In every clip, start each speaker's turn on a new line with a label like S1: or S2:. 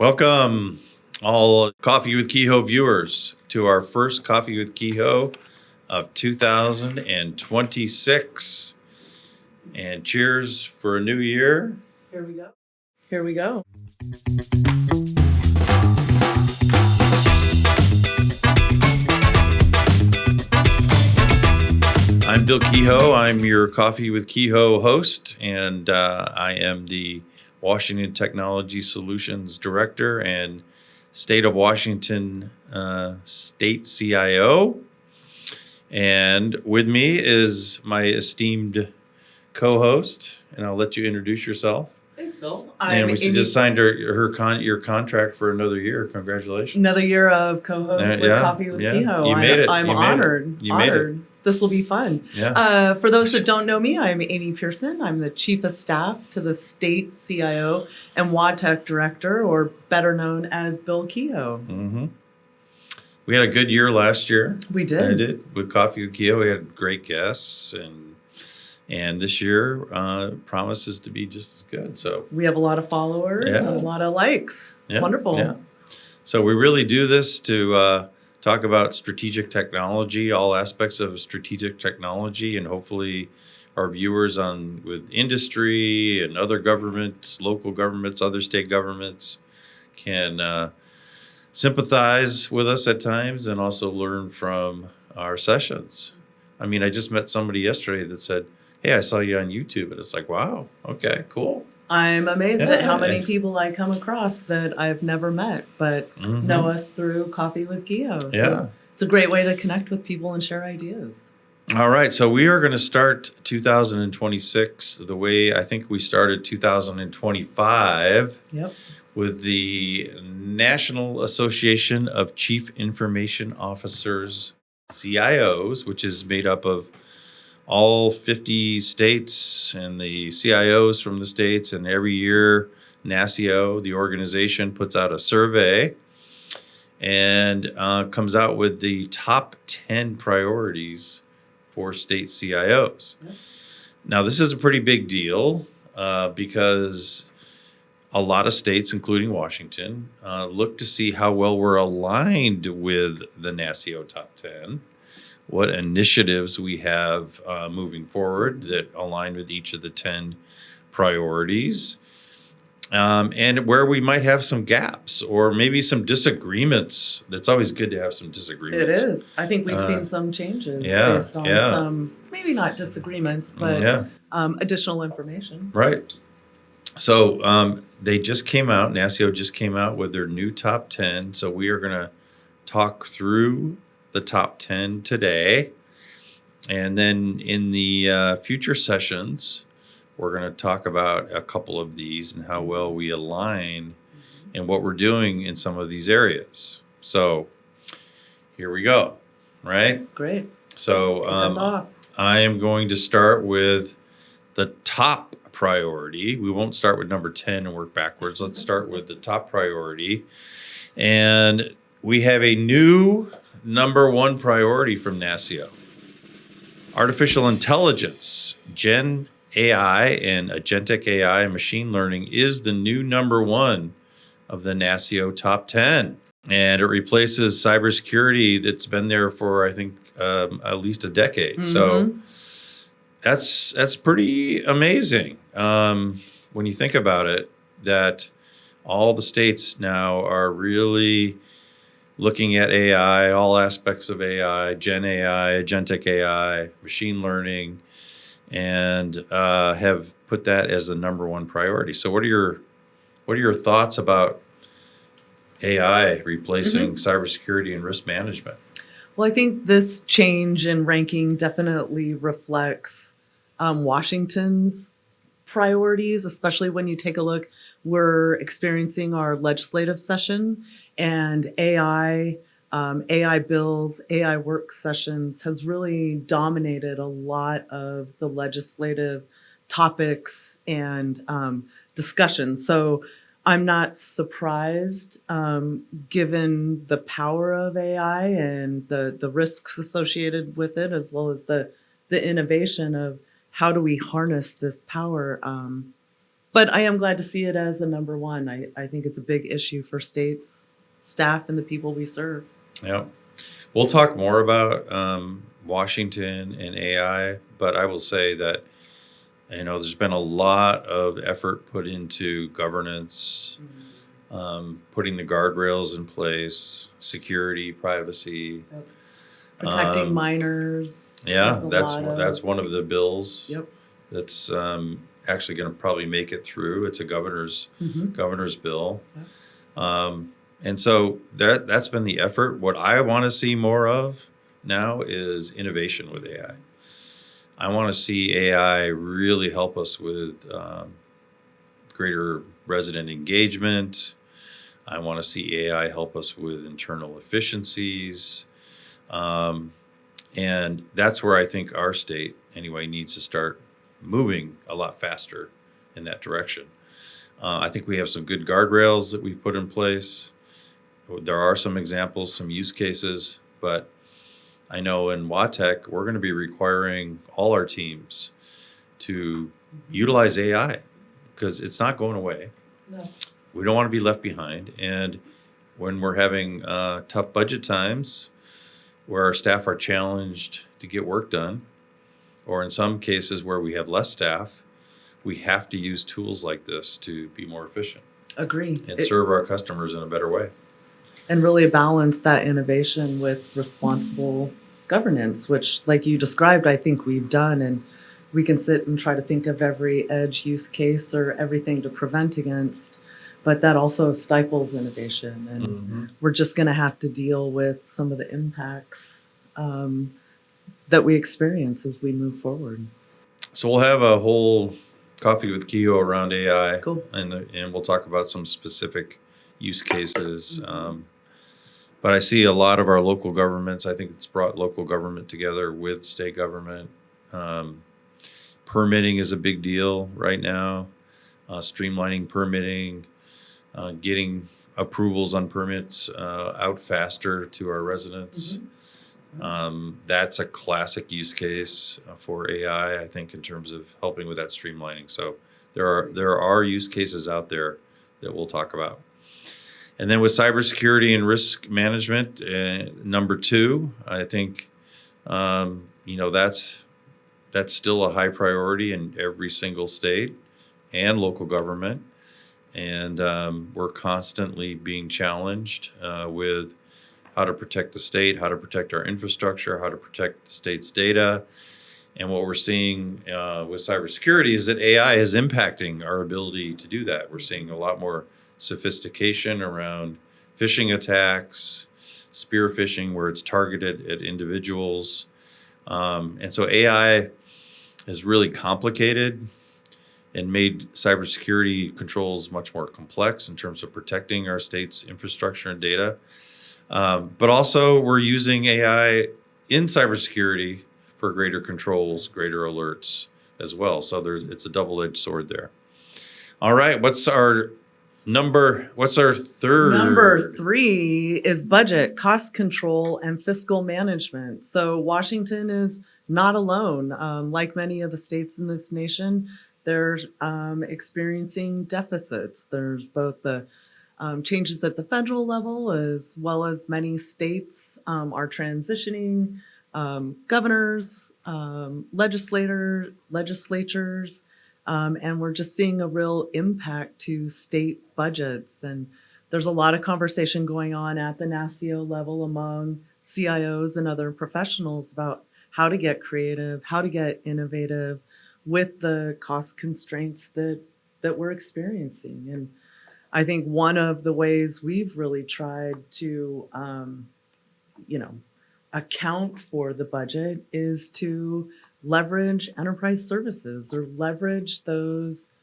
S1: Welcome, all Coffee with Kehoe viewers, to our first Coffee with Kehoe of 2026. And cheers for a new year.
S2: Here we go. Here we go.
S1: I'm Bill Kehoe. I'm your Coffee with Kehoe host, and I am the Washington Technology Solutions Director and State of Washington State CIO. And with me is my esteemed co-host, and I'll let you introduce yourself.
S2: Thanks, Bill.
S1: And we just signed your contract for another year. Congratulations.
S2: Another year of co-host with Coffee with Kehoe.
S1: You made it.
S2: I'm honored.
S1: You made it.
S2: This will be fun.
S1: Yeah.
S2: For those that don't know me, I'm Amy Pearson. I'm the Chief of Staff to the State CIO and WATEC Director, or better known as Bill Kehoe.
S1: Mm-hmm. We had a good year last year.
S2: We did.
S1: I did. With Coffee with Kehoe, we had great guests, and this year promises to be just as good. So
S2: we have a lot of followers and a lot of likes.
S1: Yeah.
S2: Wonderful.
S1: Yeah. So we really do this to talk about strategic technology, all aspects of strategic technology, and hopefully our viewers with industry and other governments, local governments, other state governments can sympathize with us at times and also learn from our sessions. I mean, I just met somebody yesterday that said, "Hey, I saw you on YouTube." And it's like, wow, okay, cool.
S2: I'm amazed at how many people I come across that I've never met, but know us through Coffee with Kehoe. So it's a great way to connect with people and share ideas.
S1: All right. So we are going to start 2026 the way I think we started 2025 with the National Association of Chief Information Officers, CIOs, which is made up of all 50 states and the CIOs from the states. And every year, NASCIO, the organization, puts out a survey and comes out with the top 10 priorities for state CIOs. Now, this is a pretty big deal because a lot of states, including Washington, look to see how well we're aligned with the NASCIO top 10. What initiatives we have moving forward that align with each of the 10 priorities, and where we might have some gaps or maybe some disagreements. It's always good to have some disagreements.
S2: It is. I think we've seen some changes based on some, maybe not disagreements, but additional information.
S1: Right. So they just came out, NASCIO just came out with their new top 10. So we are going to talk through the top 10 today. And then in the future sessions, we're going to talk about a couple of these and how well we align and what we're doing in some of these areas. So here we go, right?
S2: Great.
S1: So I am going to start with the top priority. We won't start with number 10 and work backwards. Let's start with the top priority. And we have a new number one priority from NASCIO. Artificial intelligence, Gen AI and agentic AI and machine learning is the new number one of the NASCIO top 10. And it replaces cybersecurity that's been there for, I think, at least a decade. So that's pretty amazing when you think about it, that all the states now are really looking at AI, all aspects of AI, Gen AI, agentic AI, machine learning, and have put that as the number one priority. So what are your thoughts about AI replacing cybersecurity and risk management?
S2: Well, I think this change in ranking definitely reflects Washington's priorities, especially when you take a look. We're experiencing our legislative session, and AI bills, AI work sessions has really dominated a lot of the legislative topics and discussions. So I'm not surprised, given the power of AI and the risks associated with it, as well as the innovation of how do we harness this power But I am glad to see it as a number one. I think it's a big issue for states, staff, and the people we serve.
S1: Yeah. We'll talk more about Washington and AI, but I will say that, there's been a lot of effort put into governance, putting the guardrails in place, security, privacy.
S2: Yep. Protecting
S1: Um,
S2: minors.
S1: Yeah,
S2: There's a
S1: that's
S2: lot of-
S1: that's one of the bills
S2: Yep.
S1: that's actually going to probably make it through. It's a governor's bill.
S2: Yep.
S1: And so that's been the effort. What I want to see more of now is innovation with AI. I want to see AI really help us with greater resident engagement. I want to see AI help us with internal efficiencies. And that's where I think our state, anyway, needs to start moving a lot faster in that direction. I think we have some good guardrails that we've put in place. There are some examples, some use cases, but I know in WATEC, we're going to be requiring all our teams to utilize AI because it's not going away.
S2: No.
S1: We don't want to be left behind. And when we're having tough budget times where our staff are challenged to get work done, or in some cases where we have less staff, we have to use tools like this to be more efficient.
S2: Agree.
S1: And serve our customers in a better way.
S2: And really balance that innovation with responsible governance, which, like you described, I think we've done. And we can sit and try to think of every edge use case or everything to prevent against, but that also stifles innovation. And we're just going to have to deal with some of the impacts that we experience as we move forward.
S1: So we'll have a whole coffee with Kehoe around AI.
S2: Cool.
S1: And we'll talk about some specific use cases. But I see a lot of our local governments, I think it's brought local government together with state government. Permitting is a big deal right now. Streamlining permitting, getting approvals on permits out faster to our residents. That's a classic use case for AI, I think, in terms of helping with that streamlining. So there are use cases out there that we'll talk about. And then with cybersecurity and risk management, number two, I think, that's still a high priority in every single state and local government. And we're constantly being challenged with how to protect the state, how to protect our infrastructure, how to protect the state's data. And what we're seeing with cybersecurity is that AI is impacting our ability to do that. We're seeing a lot more sophistication around phishing attacks, spear phishing, where it's targeted at individuals. And so AI is really complicated and made cybersecurity controls much more complex in terms of protecting our state's infrastructure and data. But also we're using AI in cybersecurity for greater controls, greater alerts as well. So it's a double-edged sword there. All right, what's our third?
S2: Number 3 is budget, cost control, and fiscal management. So Washington is not alone. Like many of the states in this nation, they're experiencing deficits. There's both the changes at the federal level, as well as many states are transitioning governors, legislatures, and we're just seeing a real impact to state budgets. And there's a lot of conversation going on at the NASCIO level among CIOs and other professionals about how to get creative, how to get innovative with the cost constraints that we're experiencing. And I think one of the ways we've really tried to, account for the budget is to leverage enterprise services or leverage those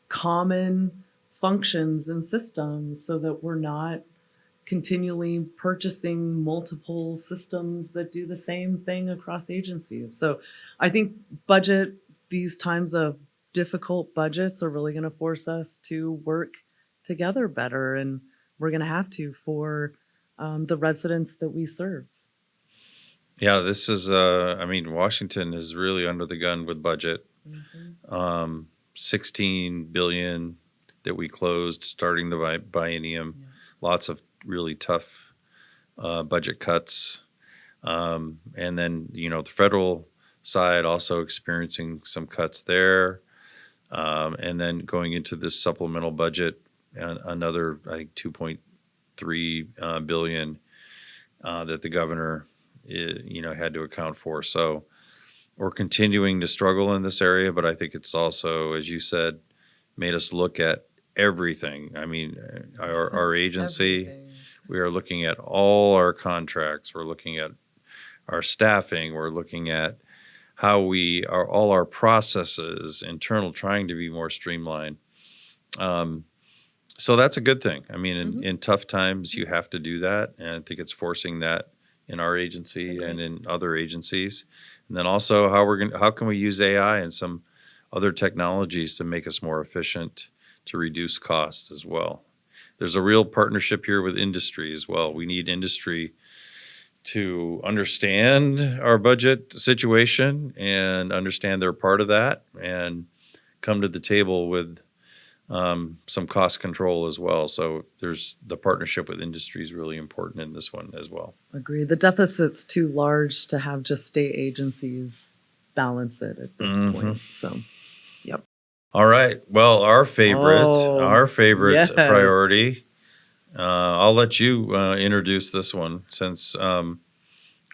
S2: common functions and systems so that we're not continually purchasing multiple systems that do the same thing across agencies. So I think these times of difficult budgets are really going to force us to work together better, and we're going to have to for the residents that we serve.
S1: Yeah, this is, Washington is really under the gun with budget. $16 billion that we closed starting the biennium.
S2: Yeah.
S1: Lots of really tough budget cuts. And then, the federal side also experiencing some cuts there. And then going into this supplemental budget, another, I think, $2.3 billion that the governor, had to account for. So we're continuing to struggle in this area, but I think it's also, as you said, made us look at everything. I mean, our agency,
S2: Everything.
S1: we are looking at all our contracts. We're looking at our staffing. We're looking at how all our processes, internal, trying to be more streamlined. So that's a good thing. I mean, in tough times, you have to do that. And I think it's forcing that in our agency and in other agencies. And then also how can we use AI and some other technologies to make us more efficient, to reduce costs as well. There's a real partnership here with industry as well. We need industry to understand our budget situation and understand they're part of that and come to the table with some cost control as well. So there's the partnership with industry is really important in this one as well.
S2: Agree. The deficit's too large to have just state agencies balance it at this point. So, yep.
S1: All right. Well, our favorite
S2: yes.
S1: priority. I'll let you introduce this one since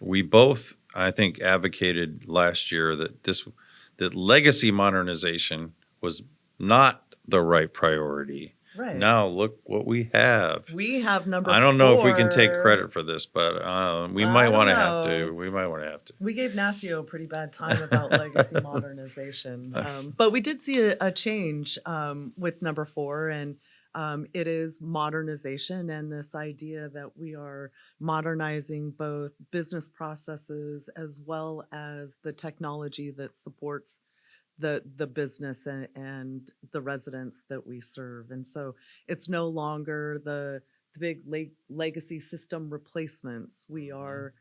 S1: we both, I think, advocated last year that legacy modernization was not the right priority.
S2: Right.
S1: Now look what we have.
S2: We have number 4.
S1: I don't know if we can take credit for this, but we might want to have to. We might want to have to.
S2: We gave NASCIO a pretty bad time about legacy modernization. But we did see a change with number 4, and it is modernization and this idea that we are modernizing both business processes as well as the technology that supports the business and the residents that we serve. And so it's no longer the big legacy system replacements. We are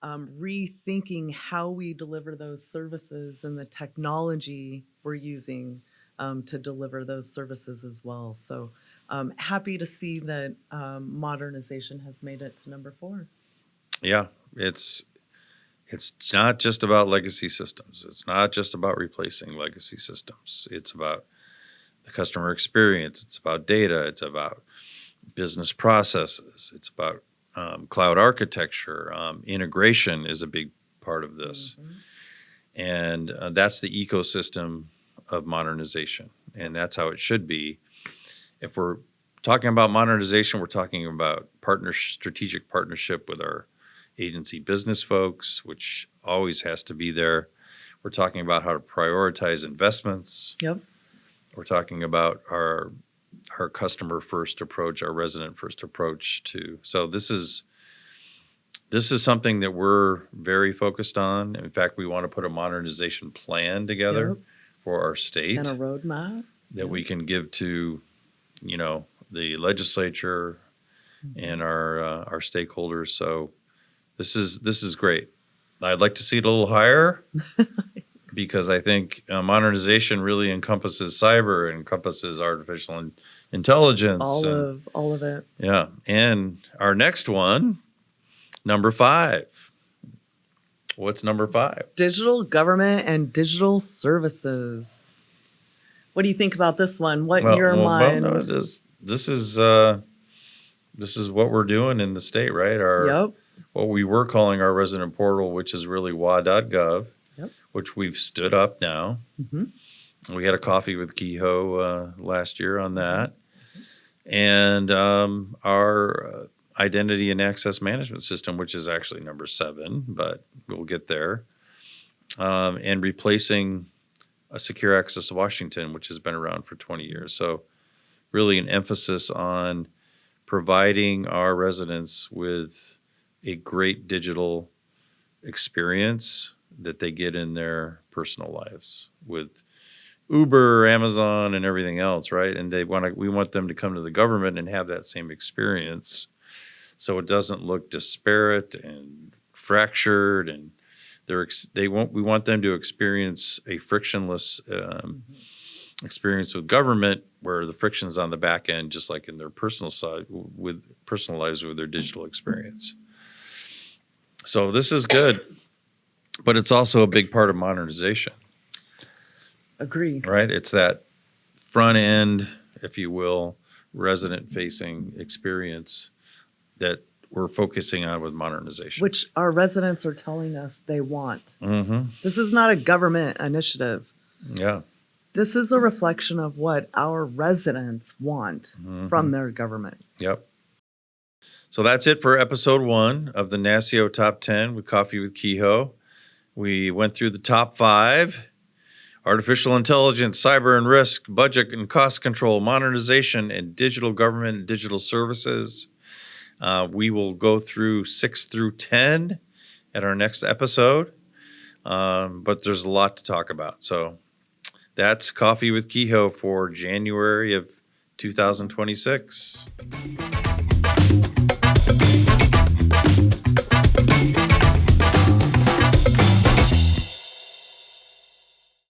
S2: rethinking how we deliver those services and the technology we're using to deliver those services as well. So happy to see that modernization has made it to number 4.
S1: Yeah, it's not just about legacy systems. It's not just about replacing legacy systems. It's about the customer experience. It's about data. It's about business processes. It's about cloud architecture. Integration is a big part of this. And that's the ecosystem of modernization. And that's how it should be. If we're talking about modernization, we're talking about strategic partnership with our agency business folks, which always has to be there. We're talking about how to prioritize investments.
S2: Yep.
S1: We're talking about our customer first approach, our resident first approach to. So this is something that we're very focused on. In fact, we want to put a modernization plan together for our state
S2: And a roadmap
S1: that we can give to, the legislature and our stakeholders. So this is great. I'd like to see it a little higher because I think modernization really encompasses cyber, encompasses artificial intelligence.
S2: All of it.
S1: Yeah. And our next one, number 5. What's number 5?
S2: Digital government and digital services. What do you think about this one? What in your mind?
S1: Well, no, this is what we're doing in the state, right? What we were calling our resident portal, which is really wa.gov, which we've stood up now. We had a coffee with Kehoe last year on that. And our identity and access management system, which is actually number 7, but we'll get there. And replacing a Secure Access Washington, which has been around for 20 years. So really an emphasis on providing our residents with a great digital experience that they get in their personal lives with Uber, Amazon, and everything else, right? And we want them to come to the government and have that same experience, so it doesn't look disparate and fractured. And we want them to experience a frictionless experience with government, where the friction's on the back end, just like in their personal lives with their digital experience. So this is good, but it's also a big part of modernization.
S2: Agreed.
S1: Right? It's that front end, if you will, resident-facing experience that we're focusing on with modernization.
S2: Which our residents are telling us they want.
S1: Mm-hmm.
S2: This is not a government initiative.
S1: Yeah.
S2: This is a reflection of what our residents want from their government.
S1: Yep. So that's it for episode 1 of the NASCIO Top 10 with Coffee with Kehoe. We went through the top 5: artificial intelligence, cyber and risk, budget and cost control, modernization, and digital government and digital services. We will go through 6 through 10 at our next episode, but there's a lot to talk about. So that's Coffee with Kehoe for January of 2026.